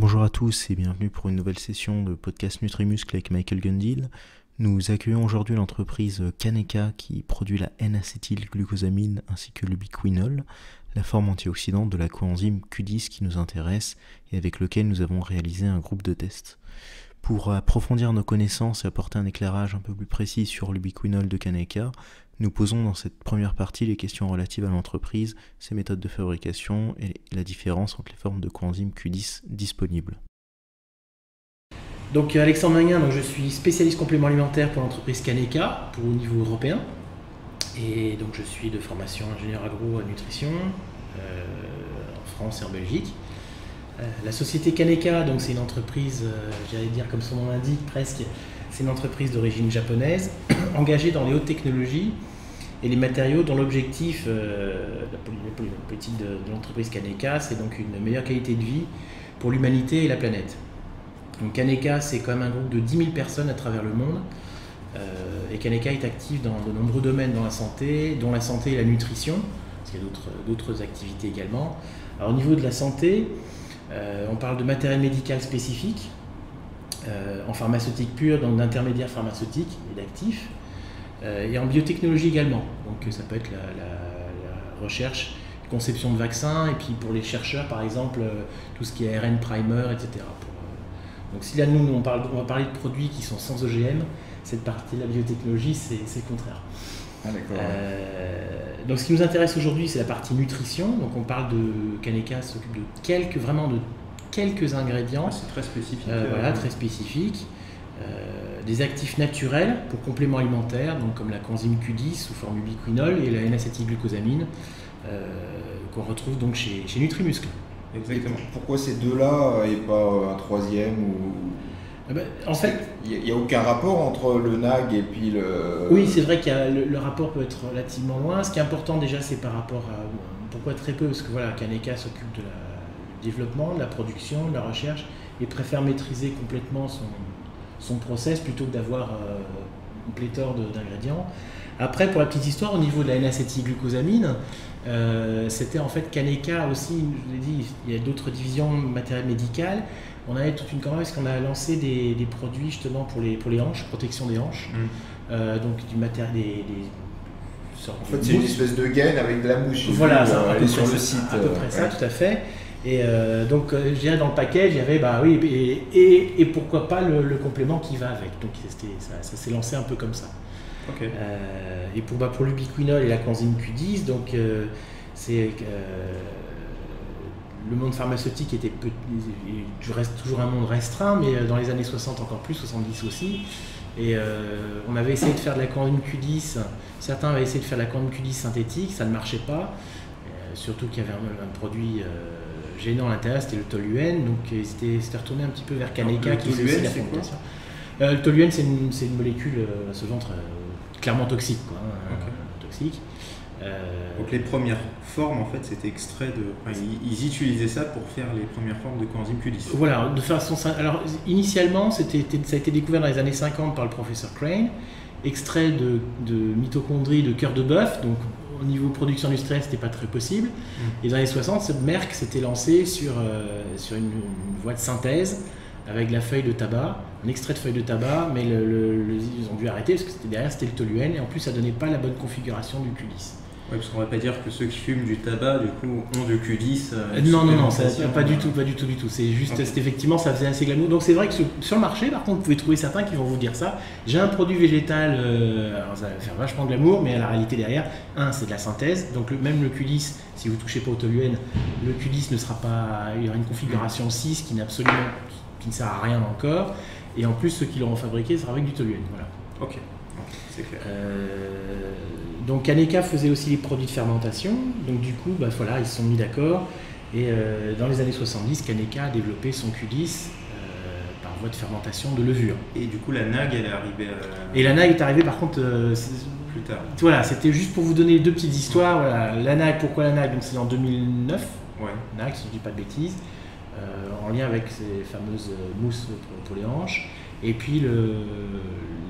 Bonjour à tous et bienvenue pour une nouvelle session de podcast Nutrimuscle avec Michael Gundil. Nous accueillons aujourd'hui l'entreprise Kaneka qui produit la N-acétylglucosamine ainsi que l'ubiquinol, la forme antioxydante de la coenzyme Q10 qui nous intéresse et avec lequel nous avons réalisé un groupe de tests. Pour approfondir nos connaissances et apporter un éclairage un peu plus précis sur l'ubiquinol de Kaneka, nous posons dans cette première partie les questions relatives à l'entreprise, ses méthodes de fabrication et la différence entre les formes de coenzyme Q10 disponibles. Donc Alexandre Magnin, je suis spécialiste complément alimentaire pour l'entreprise Kaneka au niveau européen. Et donc je suis de formation ingénieur agro à nutrition en France et en Belgique. La société Kaneka, donc c'est une entreprise, j'allais dire comme son nom l'indique presque, c'est une entreprise d'origine japonaise, engagée dans les hautes technologies et les matériaux dont l'objectif, la politique de l'entreprise Kaneka, c'est donc une meilleure qualité de vie pour l'humanité et la planète. Donc Kaneka, c'est quand même un groupe de 10 000 personnes à travers le monde. Et Kaneka est actif dans de nombreux domaines dans la santé, dont la santé et la nutrition, parce qu'il y a d'autres activités également. Alors au niveau de la santé, on parle de matériel médical spécifique, en pharmaceutique pure, donc d'intermédiaires pharmaceutiques et d'actifs, et en biotechnologie également. Donc ça peut être la recherche, conception de vaccins, et puis pour les chercheurs par exemple, tout ce qui est ARN primer, etc. Donc si là nous on va parler de produits qui sont sans OGM, cette partie de la biotechnologie c'est le contraire. Ah, d'accord. Donc ce qui nous intéresse aujourd'hui c'est la partie nutrition. Donc on parle de Kaneka s'occupe de quelques ingrédients. C'est très spécifique. Voilà, très spécifiques. Des actifs naturels pour compléments alimentaires, donc comme la coenzyme Q10 sous forme ubiquinol et la N-acétylglucosamine qu'on retrouve donc chez Nutrimuscle. Exactement. Pourquoi ces deux-là et pas un troisième En fait, il n'y a aucun rapport entre le NAG et puis le... Oui, c'est vrai que le rapport peut être relativement loin. Ce qui est important déjà, c'est par rapport à... Pourquoi très peu? Parce que voilà, Kaneka s'occupe du développement, de la production, de la recherche et préfère maîtriser complètement son process plutôt que d'avoir une pléthore d'ingrédients. Après, pour la petite histoire, au niveau de la N-acétylglucosamine, c'était en fait Kaneka aussi, je l'ai dit, il y a d'autres divisions matériel médical. On avait toute une campagne parce qu'on a lancé des produits justement pour les hanches, protection des hanches. Donc du matériel, En fait, c'est une espèce de gaine avec de la mouche. Voilà, ça, elle est sur le site. À peu près ça, tout à fait. Et donc, je dirais dans le package, il y avait, bah oui, et pourquoi pas le complément qui va avec. Donc, ça s'est lancé un peu comme ça. Okay. Et pour l'ubiquinol et la coenzyme Q10, donc c'est le monde pharmaceutique reste toujours un monde restreint, mais dans les années 60 encore plus, 70 aussi. Et on avait essayé de faire de la coenzyme Q10, certains avaient essayé de faire de la coenzyme Q10 synthétique, ça ne marchait pas. Surtout qu'il y avait un produit gênant à l'intérieur, c'était le toluène, donc ils s'étaient retournés un petit peu vers Kaneka qui faisait aussi la fermentation. Le toluène, c'est une molécule à ce ventre clairement toxique, quoi, toxique. Donc les premières formes, en fait, c'était extrait de... Enfin, ils utilisaient ça pour faire les premières formes de coenzyme Q10. Voilà, de façon... Alors, initialement, ça a été découvert dans les années 50 par le professeur Crane, extrait de mitochondries de cœur de bœuf, donc au niveau production industrielle, c'était pas très possible. Et dans les années 60, Merck s'était lancé sur une voie de synthèse avec de la feuille de tabac, un extrait de feuille de tabac, mais ils ont dû arrêter parce que derrière c'était le toluène et en plus ça donnait pas la bonne configuration du Q10. Oui, parce qu'on ne va pas dire que ceux qui fument du tabac, du coup, ont du Q10. Non, ça, pas du tout. C'est juste, c'est effectivement, ça faisait assez glamour. Donc c'est vrai que sur le marché, par contre, vous pouvez trouver certains qui vont vous dire ça. J'ai un produit végétal, alors ça va faire vachement glamour, mais la réalité derrière, c'est de la synthèse. Donc même le Q10, si vous ne touchez pas au toluène, le Q10 ne sera pas, il y aura une configuration 6 qui ne sert à rien encore. Et en plus, ceux qui l'auront fabriqué sera avec du toluène. Voilà. Ok, c'est clair. Donc Kaneka faisait aussi les produits de fermentation, donc du coup voilà, ils se sont mis d'accord et dans les années 70, Kaneka a développé son Q10 par voie de fermentation de levure. Et du coup la NAG elle est arrivée Et la NAG est arrivée par contre plus tard. Voilà, c'était juste pour vous donner deux petites histoires. Voilà, la NAG, pourquoi la NAG? Donc c'est en 2009, NAG si je ne dis pas de bêtises, en lien avec ces fameuses mousses pour les hanches. Et puis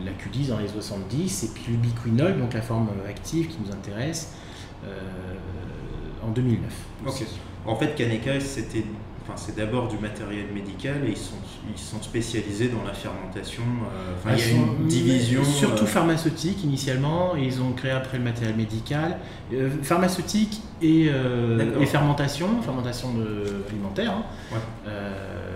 la Q10 dans les 70, et puis l'ubiquinol, donc la forme active qui nous intéresse, en 2009. Ok. En fait, Kaneka, c'était c'est d'abord du matériel médical et ils sont spécialisés dans la fermentation. Il y a une division. Surtout pharmaceutique initialement, et ils ont créé après le matériel médical. Pharmaceutique et fermentation alimentaire. Hein. Ouais.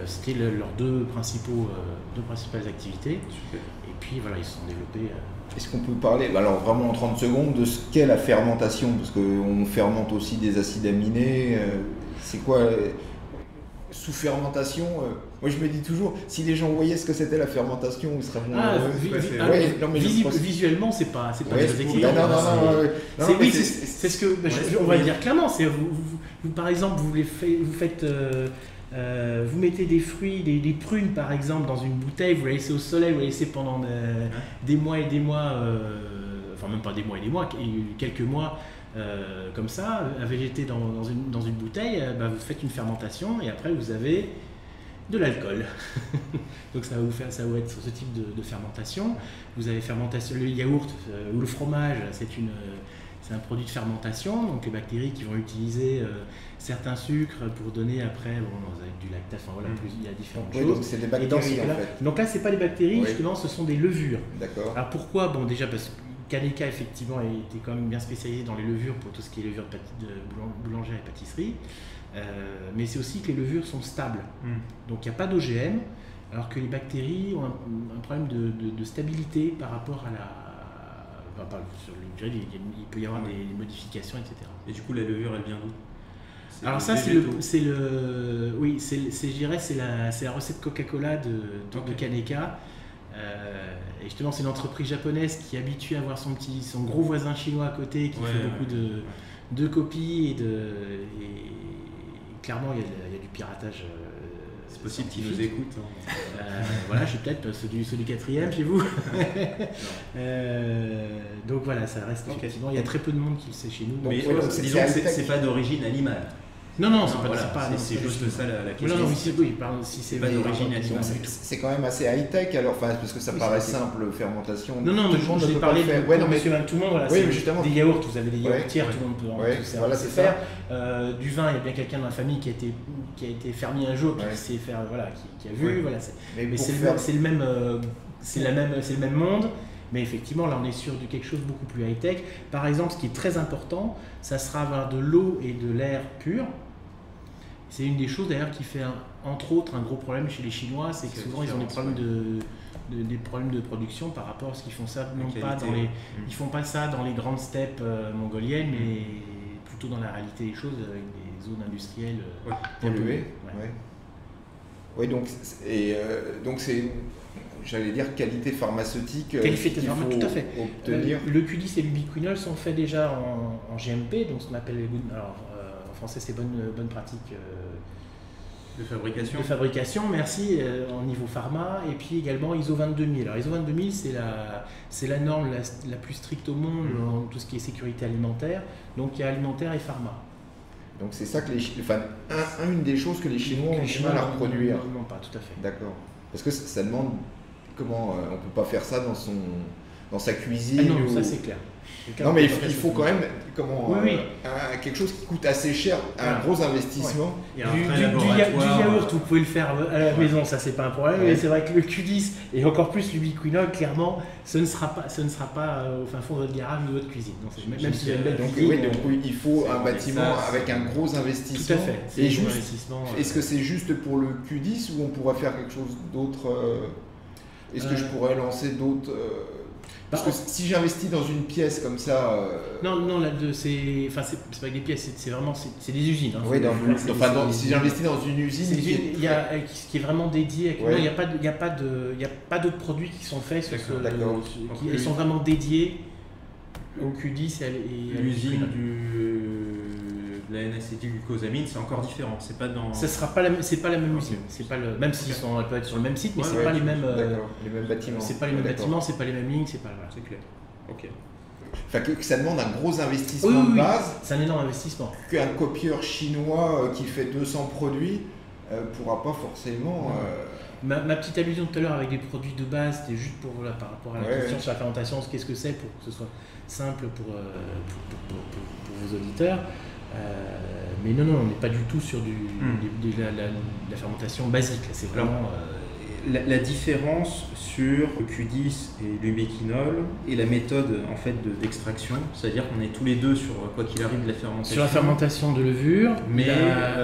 C'était leurs deux principales activités. Super. Et puis voilà, ils se sont développés. Est-ce qu'on peut parler, alors vraiment en 30 secondes, de ce qu'est la fermentation? Parce qu'on fermente aussi des acides aminés. C'est quoi sous fermentation? Moi je me dis toujours, si les gens voyaient ce que c'était la fermentation, ils seraient moins heureux. Visuellement, c'est pas ouais, très excitant. C'est ce que on va le dire clairement. C'est vous par exemple, vous mettez des fruits, des prunes par exemple dans une bouteille, vous la laissez au soleil, vous la laissez pendant des mois et des mois, enfin même pas des mois et des mois, quelques mois comme ça, à végéter dans une bouteille, vous faites une fermentation et après vous avez de l'alcool. Donc ça va être ce type de fermentation. Vous avez fermentation, le yaourt ou le fromage, c'est un produit de fermentation, donc les bactéries qui vont utiliser certains sucres pour donner après, avec du lactate, enfin voilà, il y a différentes choses. Donc c'est des bactéries en fait. Donc là, c'est pas des bactéries, justement, ce sont des levures. D'accord. Alors pourquoi? Bon, déjà parce que Kaneka effectivement était quand même bien spécialisé dans les levures pour tout ce qui est levure de boulangère et pâtisserie, mais c'est aussi que les levures sont stables. Donc il n'y a pas d'OGM, alors que les bactéries ont un problème de stabilité par rapport à sur le durée, il peut y avoir des modifications, etc. Et du coup, la levure, elle vient d'où? Alors ça, je dirais, c'est la recette Coca-Cola de Kaneka. Et justement, c'est une entreprise japonaise qui est habituée à avoir son gros voisin chinois à côté, qui fait beaucoup de copies et clairement, il y a du piratage. C'est possible qu'ils nous écoutent. Voilà, je suis peut-être ceux du quatrième chez vous. Donc voilà, ça reste effectivement. Il y a très peu de monde qui le sait chez nous. Mais disons que c'est pas d'origine animale. Non, c'est juste ça la question. Non, si c'est pas d'origine animale. C'est quand même assez high-tech alors, parce que ça paraît simple, fermentation. Non, tout le monde j'ai parlé de tout le monde. Voilà, justement. Des yaourts, vous avez des yaourtières, tout le monde peut sait faire. Du vin, il y a bien quelqu'un dans la famille qui a été fermier un jour, qui sait faire, qui a vu. Voilà, mais c'est le même monde. Mais effectivement, là, on est sur quelque chose de beaucoup plus high-tech. Par exemple, ce qui est très important, ça sera avoir de l'eau et de l'air pur. C'est une des choses d'ailleurs qui fait, entre autres, un gros problème chez les Chinois, c'est que souvent, ils ont des problèmes de production par rapport à ce qu'ils font ça. Ils font pas ça dans les grandes steppes mongoliennes, mais plutôt dans la réalité des choses, avec des zones industrielles polluées. Oui, donc c'est... J'allais dire qualité pharmaceutique. Tout à fait. Obtenir. Le Q10 et l'ubiquinol sont faits déjà en GMP, donc ce qu'on appelle en français c'est bonne pratique de fabrication. Merci, en niveau pharma, et puis également ISO 22000. Alors ISO 22000 c'est la norme la plus stricte au monde dans tout ce qui est sécurité alimentaire, donc il y a alimentaire et pharma. Donc c'est ça que une des choses que les Chinois ont du mal à reproduire. Non, pas tout à fait. D'accord. Parce que ça demande comment on peut pas faire ça dans sa cuisine. Non, ça c'est clair. Non, mais il faut quand même quelque chose qui coûte assez cher, un gros investissement. Du yaourt, vous pouvez le faire à la maison, ça c'est pas un problème. Mais c'est vrai que le Q10 et encore plus l'ubiquinol, clairement, ce ne sera pas au fin fond de votre garage ou de votre cuisine. Non, même si donc il faut un bâtiment avec un gros investissement. Tout à fait. Est-ce que c'est juste pour le Q10 ou on pourra faire quelque chose d'autre? Est-ce que je pourrais lancer d'autres parce que si j'investis dans une pièce comme ça... Non, c'est pas des pièces, c'est des usines. Hein, si j'investis dans une usine... qui est vraiment dédiée... Il n'y a pas d'autres produits qui sont faits sur ils sont vraiment dédiés au Q10 et l'usine de la N-acétylglucosamine, c'est encore différent. C'est pas dans... c'est pas la même usine. Même s'ils peuvent être sur le même site, mais c'est pas les mêmes bâtiments. C'est pas les mêmes bâtiments, c'est pas les mêmes lignes, c'est pas... Voilà. C'est clair. Ok. Enfin, que ça demande un gros investissement de base. C'est un énorme investissement. Qu'un copieur chinois qui fait 200 produits pourra pas forcément... Ma petite allusion tout à l'heure avec des produits de base, c'était juste par rapport à la question sur la fermentation, qu'est-ce que c'est pour que ce soit simple pour vos auditeurs. Mais non, on n'est pas du tout sur de la fermentation basique. C'est vraiment... La différence sur le Q10 et l'ubiquinol et la méthode en fait d'extraction, c'est-à-dire qu'on est tous les deux sur quoi qu'il arrive de la fermentation. Sur la fermentation de levure, mais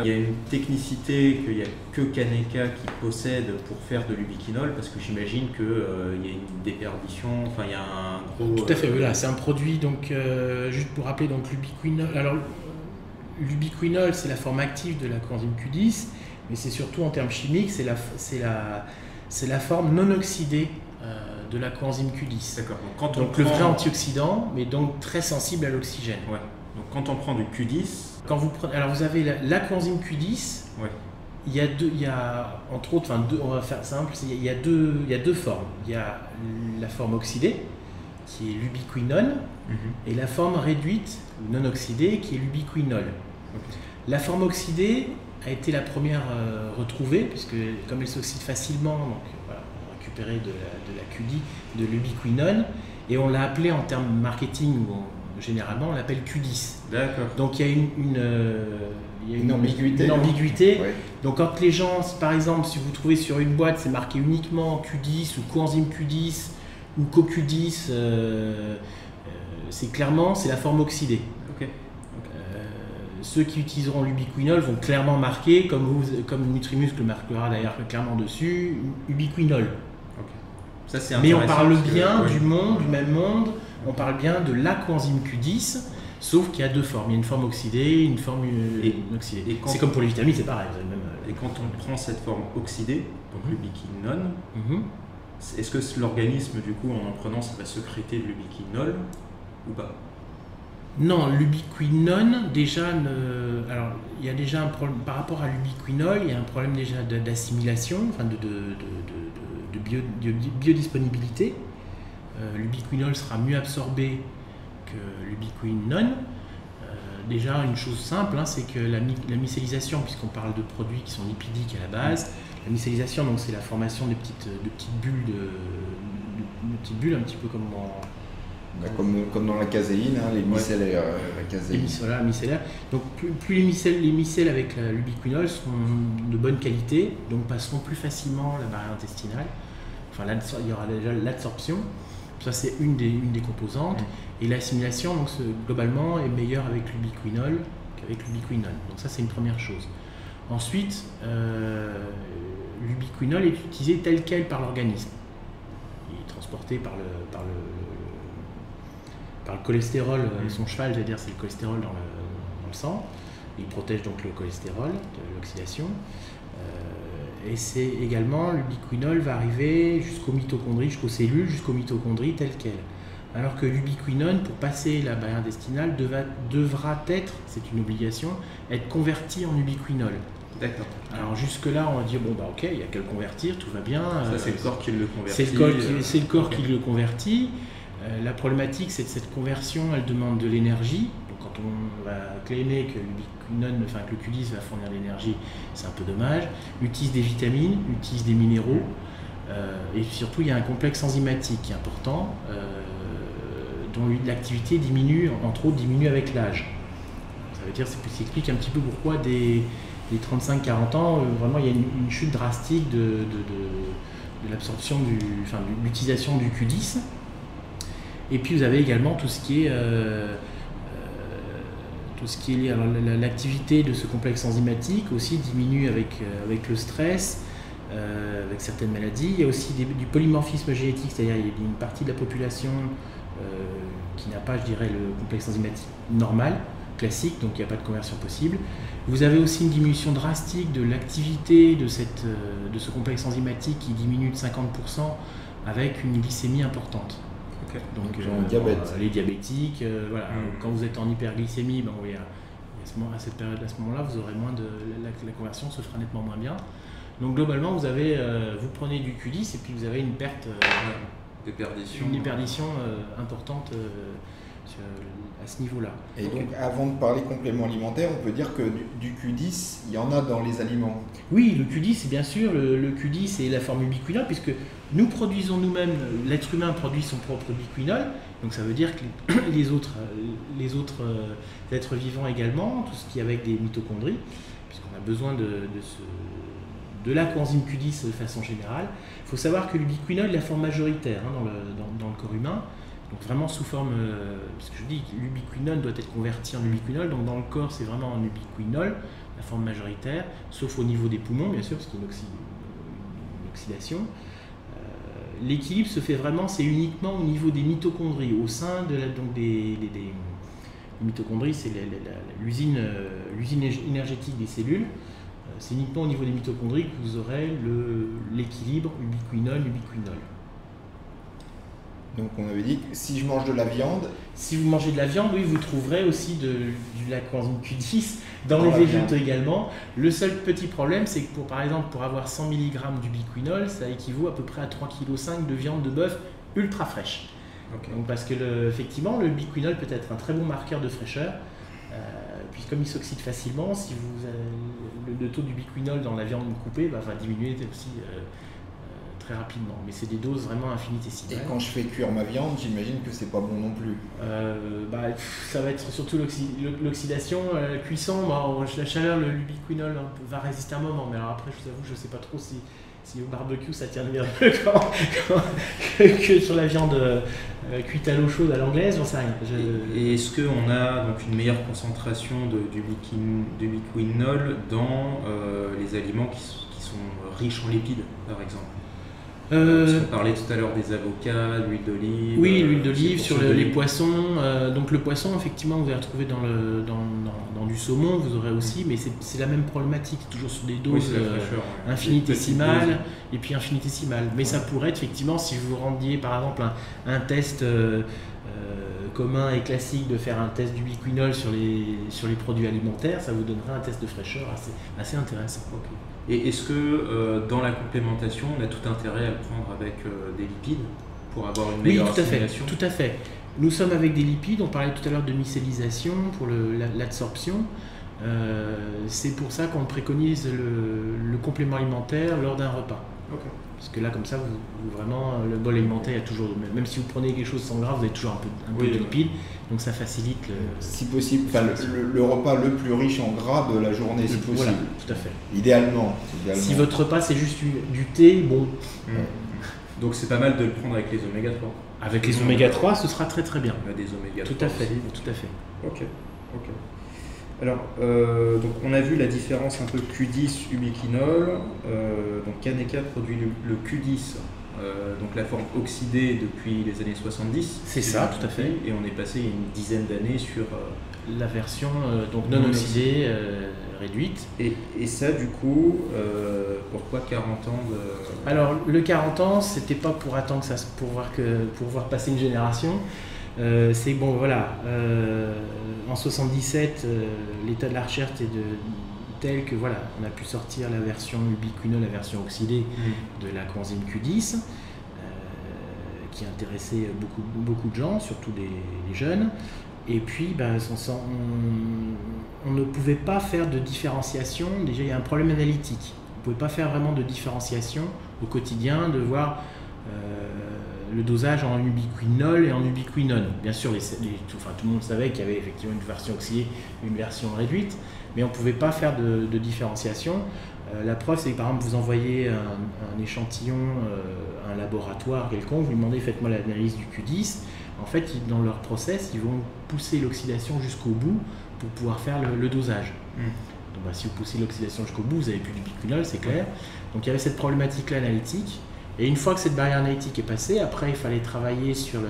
il y a une technicité qu'il n'y a que Kaneka qui possède pour faire de l'ubiquinol, parce que j'imagine qu'il y a une déperdition, enfin il y a un gros... Tout à fait, voilà, c'est un produit, donc juste pour rappeler, donc l'ubiquinol, alors l'ubiquinol c'est la forme active de la coenzyme Q10, mais c'est surtout en termes chimiques, c'est la forme non oxydée de la coenzyme Q10. D'accord. Donc le vrai antioxydant, mais donc très sensible à l'oxygène. Ouais. Donc quand on prend du Q10... Quand vous prenez, alors vous avez la coenzyme Q10, ouais. il y a entre autres, on va faire simple, il y a deux formes. Il y a la forme oxydée, qui est l'ubiquinone, et la forme réduite, non oxydée, qui est l'ubiquinol. Okay. La forme oxydée a été la première retrouvée, puisque comme elle s'oxyde facilement, donc voilà, on a récupéré de la QD, de l'ubiquinone, et on l'a appelée en termes marketing, généralement on l'appelle Q10. D'accord. Donc il y a une ambiguïté. Une ambiguïté. Ouais. Donc quand les gens, par exemple, si vous trouvez sur une boîte, c'est marqué uniquement Q10 ou coenzyme Q10 ou CoQ10, c'est clairement la forme oxydée. Okay. Ceux qui utiliseront l'ubiquinol vont clairement marquer, comme Nutrimuscle marquera d'ailleurs clairement dessus, ubiquinol. Okay. Ça, mais on parle bien du même monde, on parle bien de la coenzyme Q10, sauf qu'il y a deux formes. Il y a une forme oxydée, une forme inoxydée. C'est comme pour les vitamines, c'est pareil. Et quand on prend cette forme oxydée, donc l'ubiquinone, est-ce que l'organisme, du coup, en prenant, ça va sécréter de l'ubiquinol ou pas? Non, l'ubiquinone, déjà, alors il y a déjà un problème par rapport à l'ubiquinol, il y a un problème déjà d'assimilation, enfin de biodisponibilité. L'ubiquinol sera mieux absorbé que l'ubiquinone. Déjà, une chose simple, c'est que la mycélisation, puisqu'on parle de produits qui sont lipidiques à la base, la mycélisation, donc c'est la formation de petites bulles, de petites bulles, un petit peu comme comme dans la caséine, les micellaires, la caséine. Voilà, micellaires. Donc plus les micelles avec l'ubiquinol seront de bonne qualité, donc passeront plus facilement la barrière intestinale. Enfin, il y aura déjà l'absorption, ça c'est une des composantes, et l'assimilation donc globalement est meilleure avec l'ubiquinol qu'avec l'ubiquinone. Donc ça c'est une première chose. Ensuite, l'ubiquinol est utilisé tel quel par l'organisme. Il est transporté par le cholestérol, son cheval, j'allais dire, c'est le cholestérol dans le sang. Il protège donc le cholestérol de l'oxydation. Et c'est également, l'ubiquinol va arriver jusqu'aux mitochondries, jusqu'aux cellules, jusqu'aux mitochondries telles quelles. Alors que l'ubiquinone, pour passer la barrière intestinale, devra être, c'est une obligation, être converti en ubiquinol. D'accord. Alors jusque-là, on va dire, ok, il n'y a qu'à le convertir, tout va bien. Ça, c'est le corps qui le convertit. C'est le corps qui le convertit. La problématique, c'est que cette conversion, elle demande de l'énergie. Donc quand on va claimer que l'ubiquinone, enfin que le Q10 va fournir de l'énergie, c'est un peu dommage. Utilise des vitamines, utilise des minéraux, et surtout il y a un complexe enzymatique qui est important, dont l'activité diminue, entre autres diminue avec l'âge. Ça veut dire, ça explique un petit peu pourquoi des 35-40 ans, vraiment il y a une chute drastique de l'absorption, de l'utilisation du Q10. Et puis vous avez également tout ce qui est lié à l'activité de ce complexe enzymatique aussi diminue avec le stress, avec certaines maladies. Il y a aussi du polymorphisme génétique, c'est-à-dire il y a une partie de la population qui n'a pas, je dirais, le complexe enzymatique normal, classique, donc il n'y a pas de conversion possible. Vous avez aussi une diminution drastique de l'activité de ce complexe enzymatique qui diminue de 50% avec une glycémie importante. Okay. Donc diabète. Les diabétiques, voilà. Quand vous êtes en hyperglycémie, à cette période, à ce moment-là, vous aurez moins la conversion se fera nettement moins bien. Donc globalement, vous prenez du Q10 et puis vous avez une perte, déperdition. Une déperdition importante à ce niveau-là. Et donc, avant de parler complément alimentaire, on peut dire que du Q10, il y en a dans les aliments. Oui, le Q10, c'est bien sûr, le Q10 est la forme ubiquinol, puisque nous produisons nous-mêmes, l'être humain produit son propre ubiquinol, donc ça veut dire que les autres êtres vivants également, tout ce qui est avec des mitochondries, puisqu'on a besoin de la coenzyme Q10 de façon générale. Il faut savoir que l'ubiquinol est la forme majoritaire dans le corps humain. Donc vraiment sous forme, parce que je dis que l'ubiquinol doit être converti en ubiquinol, donc dans le corps c'est vraiment en ubiquinol, la forme majoritaire, sauf au niveau des poumons bien sûr, parce qu'il y a une oxydation. L'équilibre se fait vraiment, c'est uniquement au niveau des mitochondries, au sein de les mitochondries, c'est l'usine énergétique des cellules. C'est uniquement au niveau des mitochondries que vous aurez l'équilibre ubiquinol-ubiquinol. Donc on avait dit que si je mange de la viande... Si vous mangez de la viande, oui, vous trouverez aussi de la coenzyme Q10 dans les végétaux également. Le seul petit problème, c'est que par exemple, pour avoir 100 mg d'ubiquinol, ça équivaut à peu près à 3,5 kg de viande de bœuf ultra fraîche. Okay. Donc, parce que effectivement, le ubiquinol peut être un très bon marqueur de fraîcheur. Puis comme il s'oxyde facilement, si le taux d'ubiquinol dans la viande coupée va diminuer aussi très rapidement. Mais c'est des doses vraiment infinitésimales. Et quand je fais cuire ma viande, j'imagine que c'est pas bon non plus. Ça va être surtout l'oxydation, la cuisson. La chaleur, l'ubiquinol va résister un moment. Mais alors après, je vous avoue, je ne sais pas trop si au barbecue ça tient bien mieux que sur la viande cuite à l'eau chaude à l'anglaise, j'en sais rien. Et est-ce qu'on a donc une meilleure concentration d'ubiquinol dans les aliments qui sont riches en lipides, par exemple? On parlait tout à l'heure des avocats, l'huile d'olive. Oui, l'huile d'olive sur les poissons. Donc le poisson, effectivement, vous allez retrouver dans du saumon, vous aurez aussi, mais c'est la même problématique, toujours sur des doses infinitésimales et puis infinitésimales. Mais ça pourrait être, effectivement, si vous rendiez par exemple un test commun et classique de faire un test d'ubiquinol sur les produits alimentaires, ça vous donnerait un test de fraîcheur assez intéressant. Okay. Et est-ce que dans la complémentation, on a tout intérêt à le prendre avec des lipides pour avoir une meilleure assimilation? Oui, tout à fait. Nous sommes avec des lipides, on parlait tout à l'heure de mycélisation pour l'absorption. C'est pour ça qu'on préconise le complément alimentaire lors d'un repas. Okay. Parce que là, comme ça, vraiment, le bol alimentaire, il y a toujours, même si vous prenez quelque chose sans gras, vous avez toujours un peu de lipides, donc ça facilite si possible, le repas le plus riche en gras de la journée, si possible. Voilà, tout à fait. Idéalement. Si votre repas, c'est juste du thé, bon. Donc c'est pas mal de le prendre avec les oméga 3. Avec les oméga 3, ce sera très très bien. On a des oméga 3 tout à fait, aussi. Tout à fait. Ok. Alors, donc on a vu la différence un peu Q10 ubiquinol. Donc Kaneka produit le Q10, donc la forme oxydée depuis les années 70. C'est ça, tout à fait. Et on est passé il y a une dizaine d'années sur la version donc non oxydée réduite. Et ça, du coup, pourquoi 40 ans de... Alors, le 40 ans, c'était pas pour attendre que ça, pour voir passer une génération. C'est bon, voilà. En 77, l'état de la recherche était tel que voilà, on a pu sortir la version ubiquinol, la version oxydée de la coenzyme Q10, qui intéressait beaucoup de gens, surtout des jeunes. Et puis, on ne pouvait pas faire de différenciation. Déjà, il y a un problème analytique. On ne pouvait pas faire vraiment de différenciation au quotidien, de voir le dosage en ubiquinol et en ubiquinone. Bien sûr, tout le monde savait qu'il y avait effectivement une version oxydée, une version réduite, mais on ne pouvait pas faire de différenciation. La preuve, c'est que par exemple, vous envoyez un échantillon à un laboratoire quelconque, vous lui demandez faites-moi l'analyse du Q10. En fait, dans leur process, ils vont pousser l'oxydation jusqu'au bout pour pouvoir faire le dosage. Donc, si vous poussez l'oxydation jusqu'au bout, vous n'avez plus d'ubiquinol, c'est clair. Donc il y avait cette problématique-là analytique. Et une fois que cette barrière analytique est passée, après il fallait travailler sur le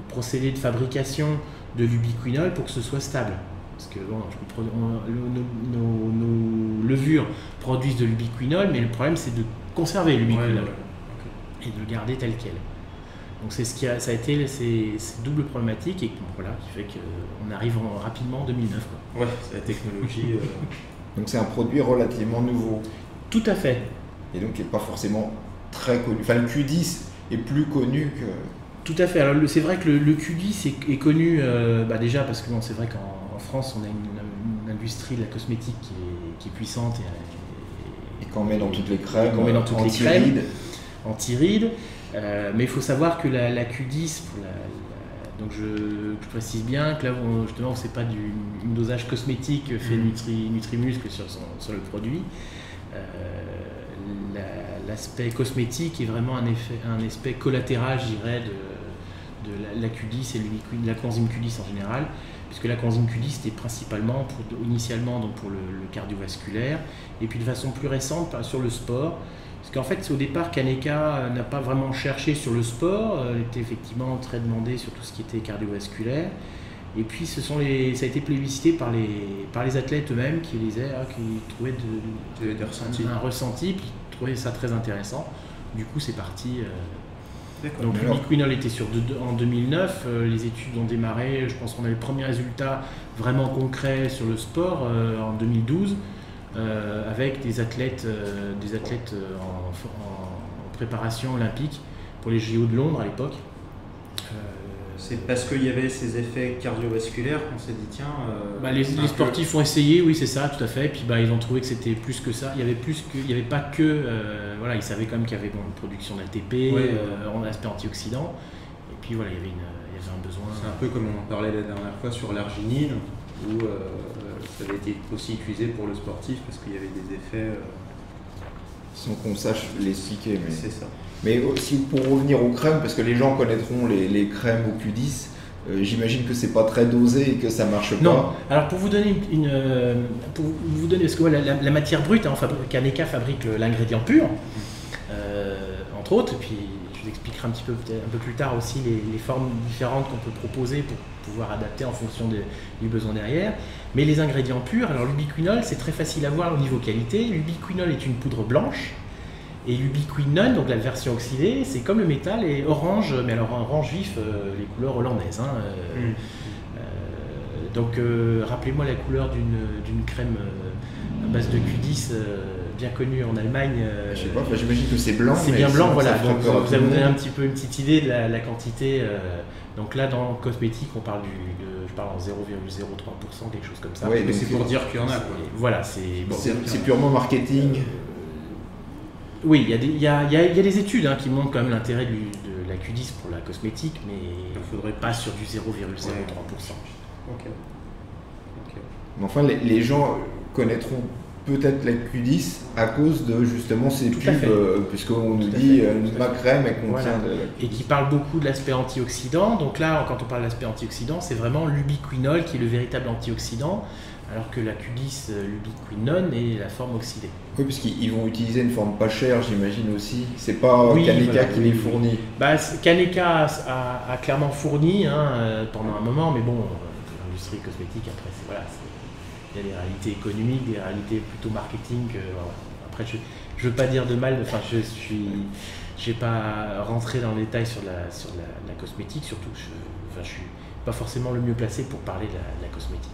procédé de fabrication de l'ubiquinol pour que ce soit stable. Parce que bon, nos levures produisent de l'ubiquinol, mais le problème c'est de conserver l'ubiquinol et de le garder tel quel. Donc c'est ça a été cette double problématique et voilà, qui fait qu'on arrive rapidement en 2009. Ouais, c'est la technologie. Donc c'est un produit relativement nouveau. Tout à fait. Et donc il n'est pas forcément très connu. Enfin, le Q10 est plus connu que... Tout à fait. Alors c'est vrai que le Q10 est connu déjà parce que bon, c'est vrai qu'en France on a une industrie de la cosmétique qui est puissante et qu'on met dans toutes les crèmes, anti-rides. Mais il faut savoir que la Q10, donc je précise bien que là justement c'est pas un dosage cosmétique fait Nutrimuscle sur le produit. L'aspect cosmétique est vraiment un aspect collatéral, je dirais, de la Q10 et de la coenzyme Q10 en général, puisque la coenzyme Q10 c'était principalement initialement donc pour le cardiovasculaire, et puis de façon plus récente sur le sport. Parce qu'en fait, au départ, Kaneka n'a pas vraiment cherché sur le sport, elle était effectivement très demandée sur tout ce qui était cardiovasculaire. Et puis, ça a été plébiscité par les athlètes eux-mêmes qui trouvaient un ressenti, puis qui trouvaient ça très intéressant. Du coup, c'est parti. Donc, l'ubiquinol était en 2009. Les études ont démarré. Je pense qu'on a les premiers résultats vraiment concrets sur le sport en 2012. Avec des athlètes en préparation olympique pour les JO de Londres à l'époque. C'est parce qu'il y avait ces effets cardiovasculaires qu'on s'est dit tiens... les sportifs ont essayé, oui c'est ça, tout à fait. Puis ils ont trouvé que c'était plus que ça. Il n'y avait pas que... ils savaient quand même qu'il y avait une production d'ATP, en aspect antioxydant. Et puis voilà, il y avait un besoin... C'est un peu comme on en parlait la dernière fois sur l'arginine, où ça avait été aussi utilisé pour le sportif parce qu'il y avait des effets... Sans qu'on sache l'expliquer. Mais... C'est ça. Mais aussi pour revenir aux crèmes, parce que les gens connaîtront les crèmes au Q10, j'imagine que c'est pas très dosé et que ça marche pas. Non, alors pour vous donner parce que la matière brute, Kaneka fabrique l'ingrédient pur, entre autres, et puis je vous expliquerai un peu plus tard aussi les formes différentes qu'on peut proposer pour pouvoir adapter en fonction du besoin derrière. Mais les ingrédients purs, alors l'ubiquinol, c'est très facile à voir au niveau qualité. L'ubiquinol est une poudre blanche. Et l'ubiquinone, donc la version oxydée, c'est comme le métal et orange, mais alors orange vif, les couleurs hollandaises. Donc rappelez-moi la couleur d'une crème à base de Q10 bien connue en Allemagne. Je sais pas, j'imagine que c'est blanc. C'est bien blanc, voilà. Donc vous avez un petit peu une petite idée de la quantité. Donc là, dans le cosmétique, je parle en 0,03%, quelque chose comme ça. Oui, mais c'est pour dire qu'il y en a. Voilà, c'est purement marketing. Oui, il y a des études qui montrent quand même l'intérêt de la Q10 pour la cosmétique, mais il ne faudrait pas sur du 0,03%. Ok. Mais enfin, les gens connaîtront peut-être la Q10 à cause de justement ces pubs, puisqu'on nous dit ma crème elle contient et qui parle beaucoup de l'aspect antioxydant. Donc là, quand on parle de l'aspect antioxydant, c'est vraiment l'ubiquinol qui est le véritable antioxydant, alors que la Q10, l'ubiquinone, est la forme oxydée. Oui, parce qu'ils vont utiliser une forme pas chère, j'imagine aussi. C'est pas Kaneka qui les fournit. Kaneka a clairement fourni pendant un moment, mais bon, l'industrie cosmétique, après, il y a des réalités économiques, des réalités plutôt marketing. Après, je ne veux pas dire de mal, je n'ai pas rentré dans le détail sur la cosmétique, surtout je ne suis pas forcément le mieux placé pour parler de la cosmétique.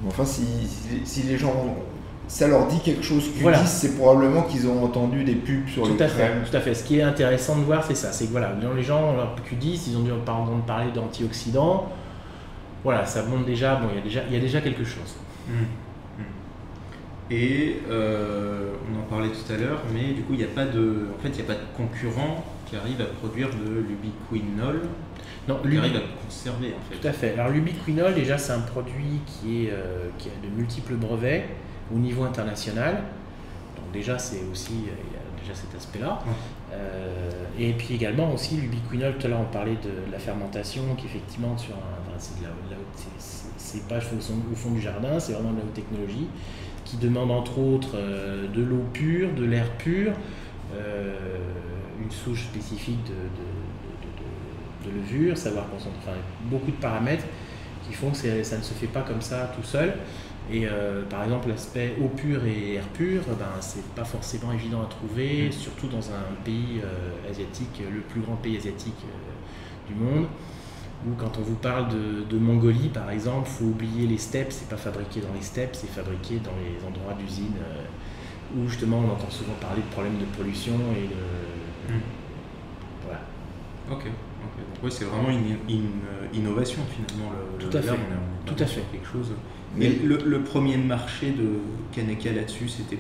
Enfin, si les gens, ça leur dit quelque chose Q10, voilà. C'est probablement qu'ils ont entendu des pubs sur les crèmes. Tout à fait. Ce qui est intéressant de voir, c'est ça. C'est que les gens, leur Q10, ils ont dû entendre parler d'antioxydants. Voilà, ça montre déjà, il y a déjà quelque chose. Et on en parlait tout à l'heure, mais du coup, il n'y a pas de concurrent qui arrive à produire de l'ubiquinol. Non, qui arrive à conserver en fait. Tout à fait. Alors l'ubiquinol, déjà, c'est un produit qui a de multiples brevets au niveau international. Donc déjà, il y a déjà cet aspect-là. Et puis également aussi l'ubiquinol, tout à l'heure on parlait de la fermentation, qui effectivement c'est pas au fond du jardin, c'est vraiment de la haute technologie, qui demande entre autres de l'eau pure, de l'air pur, une souche spécifique de levure, savoir concentrer, beaucoup de paramètres qui font que ça ne se fait pas comme ça tout seul. Et par exemple, l'aspect eau pure et air pur, c'est pas forcément évident à trouver, surtout dans un pays asiatique, le plus grand pays asiatique du monde, où quand on vous parle de Mongolie par exemple, il faut oublier les steppes, c'est pas fabriqué dans les steppes, c'est fabriqué dans les endroits d'usine où justement on entend souvent parler de problèmes de pollution et de... Voilà. Ok. Oui, c'est vraiment une innovation finalement. Tout à fait. Tout à fait. Quelque chose. Mais le premier marché de Kaneka là-dessus, c'était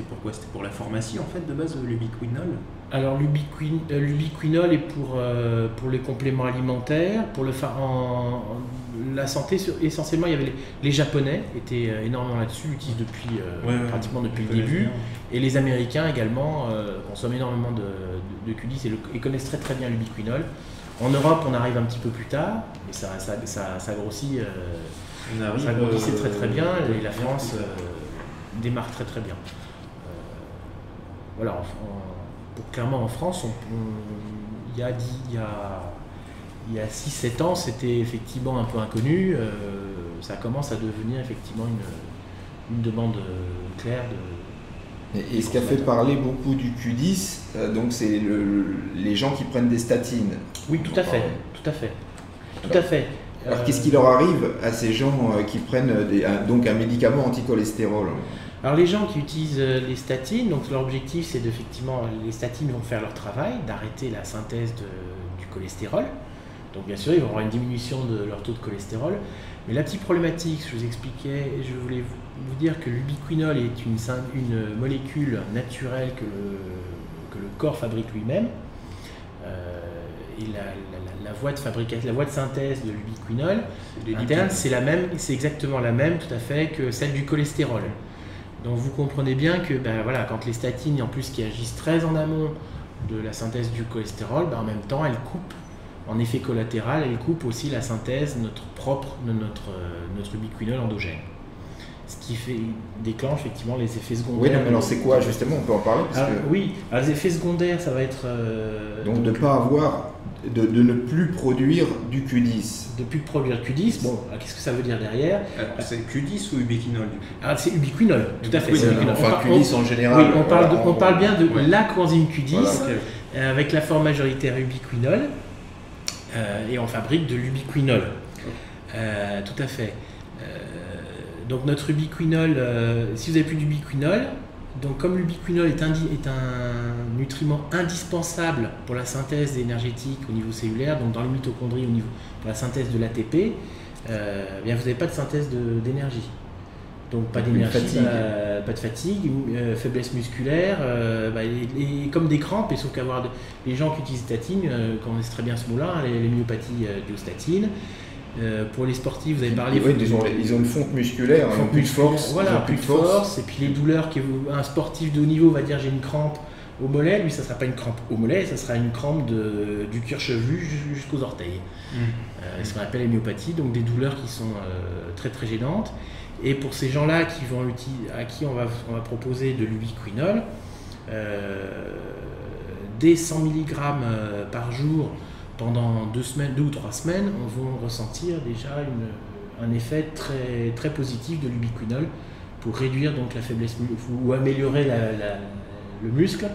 pourquoi? C'était pour la pharmacie en fait de base, l'ubiquinol. Alors l'ubiquinol est pour les compléments alimentaires, pour la santé essentiellement. Il y avait les Japonais étaient énormément là-dessus, l'utilisent depuis pratiquement depuis le début, et les Américains également consomment énormément de Q10 et connaissent très très bien l'ubiquinol. En Europe, on arrive un petit peu plus tard, mais ça grossit. Ça grandissait très très bien et la France démarre très très bien. Voilà, clairement en France, il y a 6-7 ans, c'était effectivement un peu inconnu. Ça commence à devenir effectivement une demande claire de... Et ce qui a fait parler beaucoup du Q10, donc c'est les gens qui prennent des statines. Oui, tout à fait. Alors qu'est-ce qui leur arrive à ces gens qui prennent donc un médicament anti-cholestérol? Alors les gens qui utilisent les statines, donc leur objectif c'est effectivement, les statines vont faire leur travail, d'arrêter la synthèse du cholestérol. Donc bien sûr ils vont avoir une diminution de leur taux de cholestérol. Mais la petite problématique, je vous expliquais, je voulais vous dire que l'ubiquinol est une molécule naturelle que le corps fabrique lui-même. Et la voie de fabrication, la voie de synthèse de l'ubiquinol interne, c'est exactement la même tout à fait que celle du cholestérol. Donc vous comprenez bien que quand les statines, en plus qui agissent très en amont de la synthèse du cholestérol, en même temps elles coupent, en effet collatéral, elles coupent aussi la synthèse de notre ubiquinol endogène. Ce qui déclenche effectivement les effets secondaires. Oui, non, mais alors c'est quoi justement? On peut en parler Oui, alors les effets secondaires, ça va être... donc de ne plus produire du Q10. De plus produire Q10, bon, qu'est-ce que ça veut dire derrière? C'est Q10 ou ubiquinol du coup? Ah, c'est ubiquinol, tout à fait. Enfin, Q10 en général. Oui, on parle bien de la coenzyme Q10, avec la forme majoritaire ubiquinol, et on fabrique de l'ubiquinol. Tout à fait. Donc notre ubiquinol, si vous n'avez plus d'ubiquinol, donc comme l'ubiquinol est un nutriment indispensable pour la synthèse énergétique au niveau cellulaire, donc dans les mitochondries pour la synthèse de l'ATP, vous n'avez pas de synthèse d'énergie. Donc pas d'énergie, pas de fatigue, faiblesse musculaire, et comme des crampes, et sauf qu'avoir les gens qui utilisent statine, connaissent très bien ce mot-là, les myopathies dues aux statines. Pour les sportifs, vous avez parlé. Oui, ils ont une fonte musculaire, plus de force. Voilà, plus de force. Et puis les douleurs un sportif de haut niveau va dire j'ai une crampe au mollet. Lui, ça ne sera pas une crampe au mollet, ça sera une crampe du cuir chevelu jusqu'aux orteils. Ce qu'on appelle les myopathies, donc des douleurs qui sont très très gênantes. Et pour ces gens-là à qui on va proposer de l'ubiquinol, dès 100 mg par jour, pendant 2 ou 3 semaines, on va ressentir déjà un effet très, très positif de l'ubiquinol pour réduire donc la faiblesse ou améliorer le muscle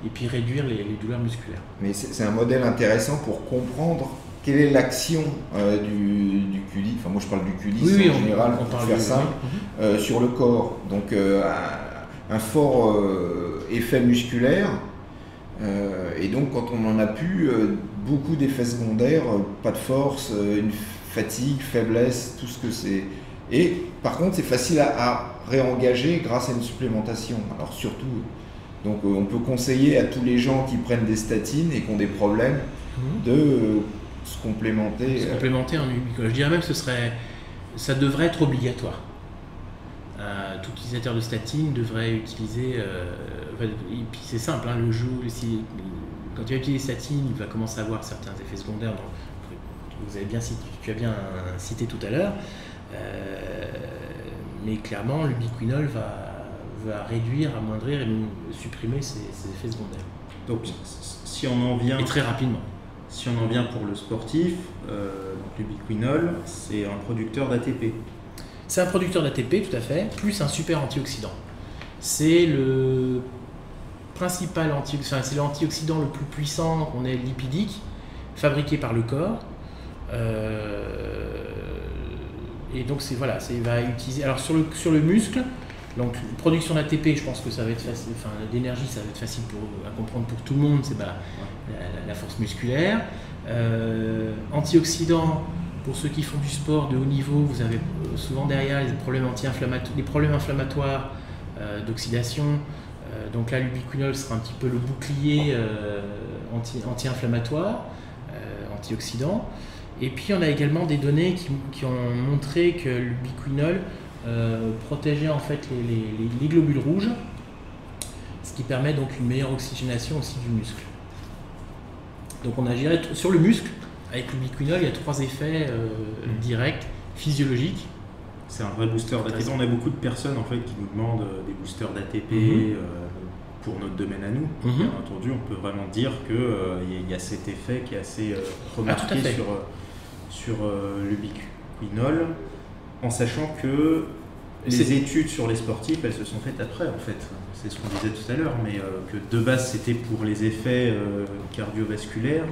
et puis réduire les douleurs musculaires. Mais c'est un modèle intéressant pour comprendre quelle est l'action du Q10. Enfin, moi je parle du Q10 en général, on pour faire ça, sur le corps. Donc un fort effet musculaire. Et donc quand on n'en a plus, beaucoup d'effets secondaires, pas de force, une fatigue, faiblesse, tout ce que c'est. Et par contre c'est facile à réengager grâce à une supplémentation. Alors surtout, donc on peut conseiller à tous les gens qui prennent des statines et qui ont des problèmes de se complémenter. Se complémenter en ubiquinol. Je dirais même que ça devrait être obligatoire. Tout utilisateur de statine devrait utiliser, et puis c'est simple, le jour, quand tu vas utiliser statine, il va commencer à avoir certains effets secondaires, donc tu as bien cité tout à l'heure, mais clairement l'ubiquinol va réduire, amoindrir et supprimer ces effets secondaires. Donc si on en vient... Et très rapidement. Si on en vient pour le sportif, donc l'ubiquinol, c'est un producteur d'ATP. C'est un producteur d'ATP, tout à fait, plus un super antioxydant. C'est le principal antioxydant, c'est l'antioxydant le plus puissant qu'on ait lipidique, fabriqué par le corps. Et donc il va utiliser. Alors sur le muscle, Donc, production d'ATP, je pense que ça va être facile, enfin, d'énergie, ça va être facile à comprendre pour tout le monde, c'est la force musculaire. Antioxydants, pour ceux qui font du sport de haut niveau, vous avez souvent derrière les problèmes inflammatoires d'oxydation. Donc là, l'ubiquinol sera un petit peu le bouclier anti-inflammatoire, antioxydant. Et puis on a également des données qui ont montré que l'ubiquinol protégeait en fait les globules rouges, ce qui permet donc une meilleure oxygénation aussi du muscle. Donc on a géré sur le muscle, avec l'ubiquinol, il y a 3 effets directs, physiologiques. C'est un vrai booster d'ATP. On a beaucoup de personnes en fait qui nous demandent des boosters d'ATP pour notre domaine à nous. Bien entendu, on peut vraiment dire qu'il y a cet effet qui est assez remarqué sur l'ubiquinol, en sachant que les études sur les sportifs, elles se sont faites après en fait. C'est ce qu'on disait tout à l'heure, mais que de base c'était pour les effets cardiovasculaires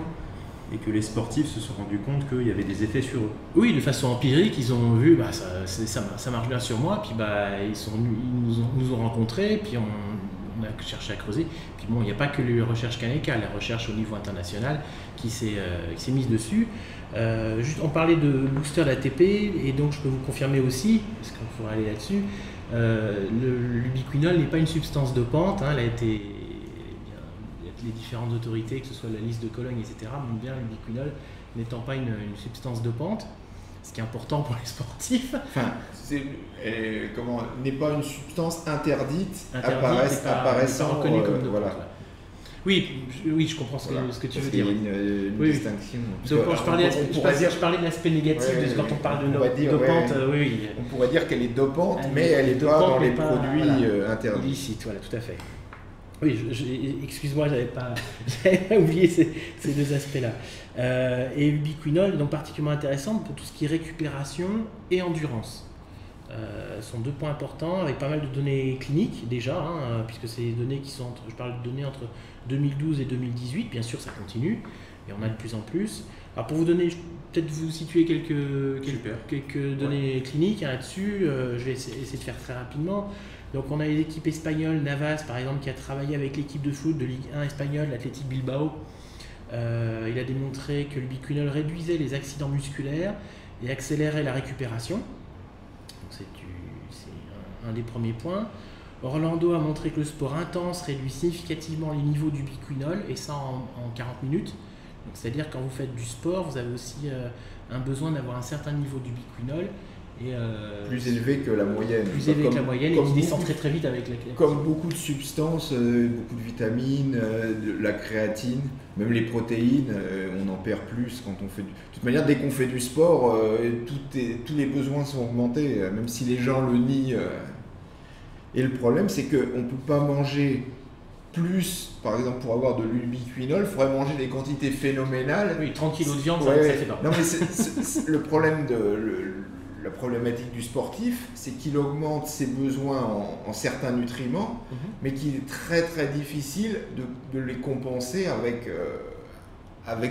et que les sportifs se sont rendus compte qu'il y avait des effets sur eux. Oui, de façon empirique, ils ont vu ça marche bien sur moi, puis ils nous ont rencontrés, puis on a cherché à creuser. Puis bon, il n'y a pas que la recherche Kaneka, la recherche au niveau international qui s'est mise dessus. Juste, on parlait de booster d'ATP, et donc je peux vous confirmer aussi, parce qu'il faudra aller là-dessus, l'ubiquinol n'est pas une substance dopante, elle a été... Les différentes autorités, que ce soit la liste de Cologne, etc., montrent bien l'ubiquinol n'étant pas une substance dopante, ce qui est important pour les sportifs. Enfin, n'est pas une substance interdite apparaissant reconnue comme dopante. Voilà. Oui, je comprends ce que tu veux dire. Il y a une distinction. Je parlais de l'aspect négatif quand on parle de dopante. On pourrait dire qu'elle est dopante, mais elle n'est pas dans les produits interdits. Illicite, voilà, tout à fait. Oui, excuse-moi, j'avais pas oublié ces 2 aspects-là. Et l'ubiquinol, donc particulièrement intéressant pour tout ce qui est récupération et endurance. Sont 2 points importants, avec pas mal de données cliniques déjà, puisque c'est des données je parle de données entre 2012 et 2018, bien sûr ça continue, et on a de plus en plus. Alors pour vous donner, peut-être vous situer quelques données cliniques là-dessus, je vais essayer de faire très rapidement. Donc on a les équipes espagnoles, Navas par exemple, qui a travaillé avec l'équipe de foot de Ligue 1 espagnole, l'Athletic Bilbao. Il a démontré que l'ubiquinol réduisait les accidents musculaires et accélérait la récupération. Donc c'est un des premiers points. Orlando a montré que le sport intense réduit significativement les niveaux d'ubiquinol, et ça en 40 minutes. C'est-à-dire quand vous faites du sport, vous avez aussi un besoin d'avoir un certain niveau d'ubiquinol. Plus élevé que la moyenne. Plus élevé que la moyenne, et qui descend très vite avec la Comme beaucoup de substances, beaucoup de vitamines, de la créatine, même les protéines, on en perd plus quand on fait de toute manière, dès qu'on fait du sport, tous les besoins sont augmentés, même si les gens le nient. Et le problème, c'est qu'on ne peut pas manger plus, par exemple, pour avoir de l'ubiquinol, il faudrait manger des quantités phénoménales. Oui, 30 kg de viande, ça fait pas. Non, mais le problème la problématique du sportif, c'est qu'il augmente ses besoins en certains nutriments, mais qu'il est très très difficile de les compenser avec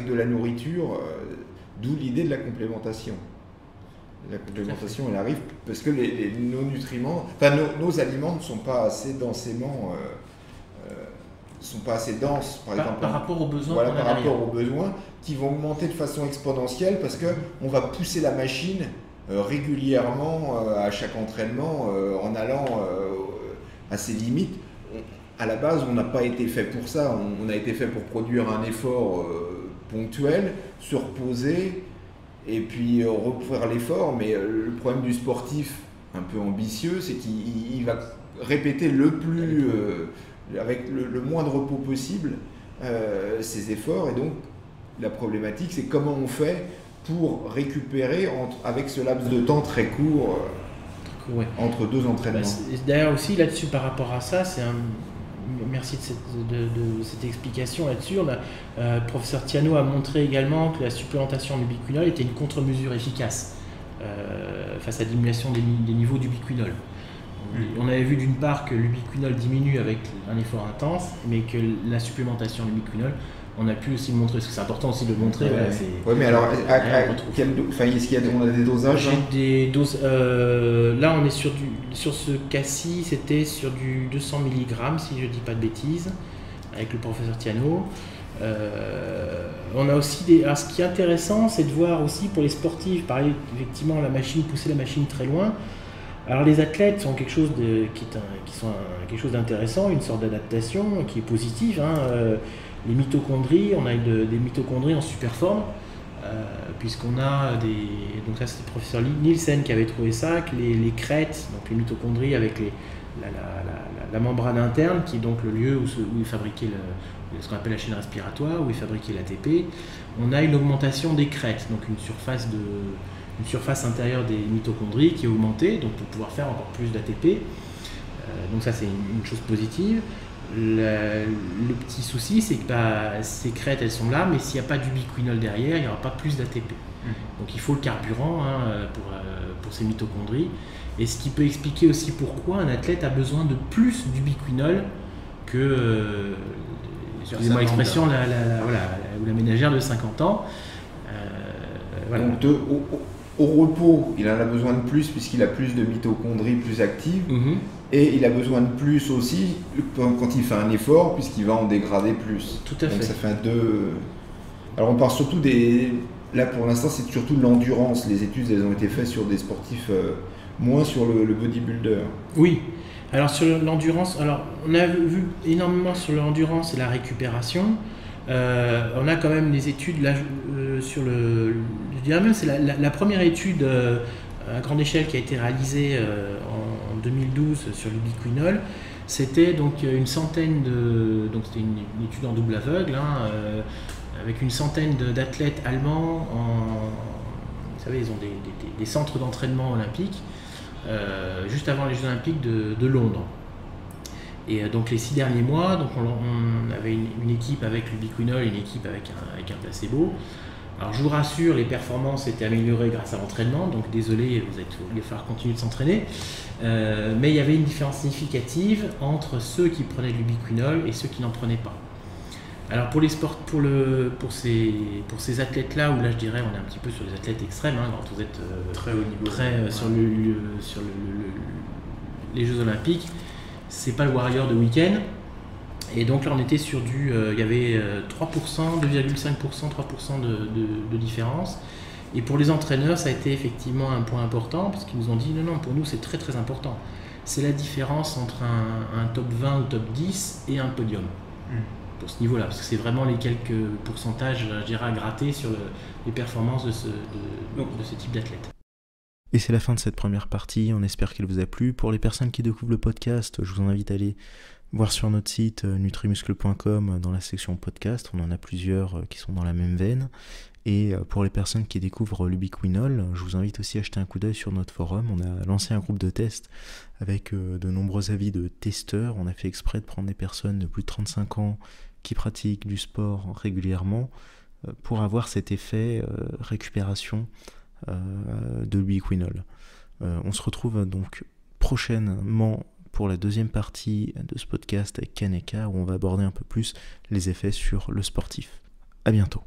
de la nourriture, d'où l'idée de la complémentation. La complémentation, elle arrive parce que nos nutriments, nos aliments ne sont pas assez densément, par rapport aux besoins. Voilà, par rapport aux besoins qui vont augmenter de façon exponentielle parce qu'on va pousser la machine régulièrement à chaque entraînement en allant à ses limites. À la base, on n'a pas été fait pour ça. On a été fait pour produire un effort ponctuel, se reposer et puis refaire l'effort. Mais le problème du sportif un peu ambitieux, c'est qu'il va répéter avec le moins de repos possible ses efforts. Et donc, la problématique, c'est comment on fait pour récupérer avec ce laps de temps très court entre 2 entraînements. D'ailleurs aussi là-dessus, par rapport à ça, merci de cette explication là-dessus. Le professeur Thiano a montré également que la supplémentation en ubiquinol était une contre-mesure efficace face à la diminution des niveaux d'ubiquinol. On avait vu d'une part que l'ubiquinol diminue avec un effort intense, mais que la supplémentation en ubiquinol on a pu aussi le montrer, parce que c'est important aussi de le montrer. Ouais, mais alors, est-ce qu'il y a des dosages? J'ai des doses. Là, on est sur ce cas-ci, c'était sur du 200 mg, si je dis pas de bêtises, avec le professeur Tiano. On a aussi alors, ce qui est intéressant, c'est de voir aussi pour les sportifs, pareil, effectivement, pousser la machine très loin. Alors les athlètes sont quelque chose quelque chose d'intéressant, une sorte d'adaptation qui est positive. Les mitochondries, on a des mitochondries en super forme, puisqu'on a donc là c'était le professeur Nielsen qui avait trouvé ça, que les crêtes, donc les mitochondries avec la membrane interne, qui est donc le lieu où est fabriqué ce qu'on appelle la chaîne respiratoire, où est fabriqué l'ATP, on a une augmentation des crêtes, donc une surface intérieure des mitochondries qui est augmentée, donc pour pouvoir faire encore plus d'ATP. Donc ça c'est une chose positive. Le petit souci, c'est que ces crêtes elles sont là, mais s'il n'y a pas d'ubiquinol derrière, il n'y aura pas plus d'ATP. Donc il faut le carburant pour ces mitochondries. Et ce qui peut expliquer aussi pourquoi un athlète a besoin de plus d'ubiquinol que, excusez-moi l'expression, la ménagère de 50 ans. Voilà. Donc au repos, il en a besoin de plus puisqu'il a plus de mitochondries plus actives. Et il a besoin de plus aussi quand il fait un effort, puisqu'il va en dégrader plus. Tout à fait. Donc ça fait Alors on parle surtout Là pour l'instant c'est surtout de l'endurance. Les études elles ont été faites sur des sportifs, moins sur le bodybuilder. Oui. Alors sur l'endurance, on a vu énormément sur l'endurance et la récupération. On a quand même des études là, sur je dirais même c'est la première étude à grande échelle qui a été réalisée en 2012 sur l'ubiquinol. C'était donc une centaine donc c'était une étude en double aveugle, avec une centaine d'athlètes allemands. Vous savez, ils ont des centres d'entraînement olympiques juste avant les Jeux Olympiques de Londres. Et donc les 6 derniers mois, donc on avait une équipe avec l'ubiquinol et une équipe avec un placebo. Alors je vous rassure, les performances étaient améliorées grâce à l'entraînement, donc désolé, il va falloir continuer de s'entraîner. Mais il y avait une différence significative entre ceux qui prenaient de l'ubiquinol et ceux qui n'en prenaient pas. Alors pour ces athlètes-là, où là je dirais on est un petit peu sur les athlètes extrêmes, quand vous êtes très haut niveau, sur les Jeux Olympiques, c'est pas le warrior de week-end. Et donc là on était sur il y avait 3%, 2,5%, 3% de différence. Et pour les entraîneurs, ça a été effectivement un point important, parce qu'ils nous ont dit non, pour nous c'est très très important. C'est la différence entre un top 20 ou top 10 et un podium. Pour ce niveau-là, parce que c'est vraiment les quelques pourcentages, je dirais, à gratter sur les performances de ce type d'athlète. Et c'est la fin de cette première partie, on espère qu'elle vous a plu. Pour les personnes qui découvrent le podcast, je vous invite à aller voir sur notre site nutrimuscle.com dans la section podcast, on en a plusieurs qui sont dans la même veine. Et pour les personnes qui découvrent l'ubiquinol, je vous invite aussi à jeter un coup d'œil sur notre forum. On a lancé un groupe de tests avec de nombreux avis de testeurs. On a fait exprès de prendre des personnes de plus de 35 ans qui pratiquent du sport régulièrement pour avoir cet effet récupération de l'ubiquinol. On se retrouve donc prochainement pour la deuxième partie de ce podcast avec Kaneka, où on va aborder un peu plus les effets sur le sportif. À bientôt.